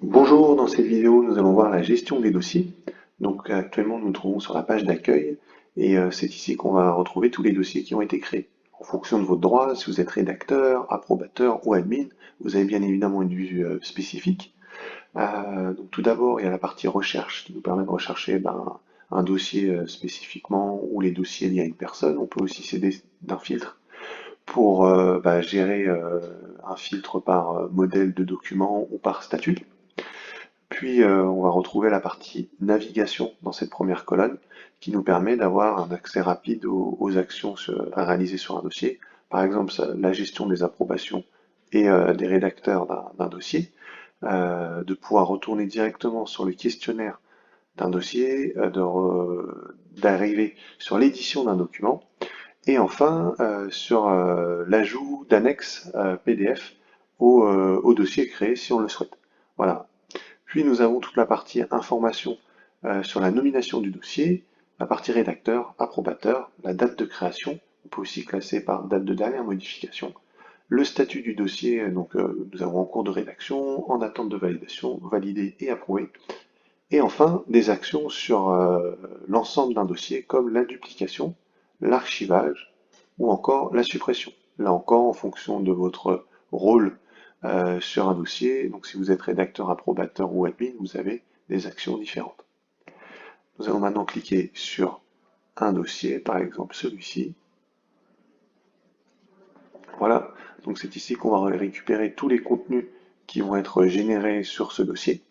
Bonjour, dans cette vidéo, nous allons voir la gestion des dossiers. Donc actuellement, nous nous trouvons sur la page d'accueil et c'est ici qu'on va retrouver tous les dossiers qui ont été créés. En fonction de votre droit, si vous êtes rédacteur, approbateur ou admin, vous avez bien évidemment une vue spécifique. Donc tout d'abord, il y a la partie recherche qui nous permet de rechercher un dossier spécifiquement ou les dossiers liés à une personne. On peut aussi s'aider d'un filtre pour gérer un filtre par modèle de document ou par statut. Puis on va retrouver la partie navigation dans cette première colonne qui nous permet d'avoir un accès rapide aux actions à réaliser sur un dossier. Par exemple, la gestion des approbations et des rédacteurs d'un dossier, de pouvoir retourner directement sur le questionnaire d'un dossier, d'arriver sur l'édition d'un document, et enfin sur l'ajout d'annexes PDF au dossier créé si on le souhaite. Voilà, puis nous avons toute la partie information sur la nomination du dossier, la partie rédacteur, approbateur, la date de création, on peut aussi classer par date de dernière modification, le statut du dossier, donc nous avons en cours de rédaction, en attente de validation, validé et approuvé, et enfin des actions sur l'ensemble d'un dossier comme la duplication, l'archivage ou encore la suppression. Là encore, en fonction de votre rôle sur un dossier, donc si vous êtes rédacteur, approbateur ou admin, vous avez des actions différentes. Nous allons maintenant cliquer sur un dossier, par exemple celui-ci. Voilà, donc c'est ici qu'on va récupérer tous les contenus qui vont être générés sur ce dossier.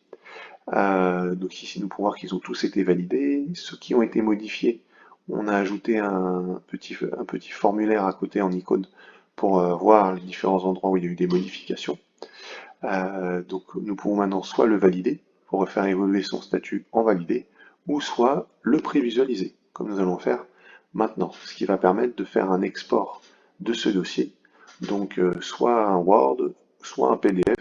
Donc ici, nous pouvons voir qu'ils ont tous été validés. Ceux qui ont été modifiés, on a ajouté un petit formulaire à côté en icône pour voir les différents endroits où il y a eu des modifications. Donc nous pouvons maintenant soit le valider pour faire évoluer son statut en validé, ou soit le prévisualiser, comme nous allons faire maintenant, ce qui va permettre de faire un export de ce dossier, donc soit un Word, soit un PDF,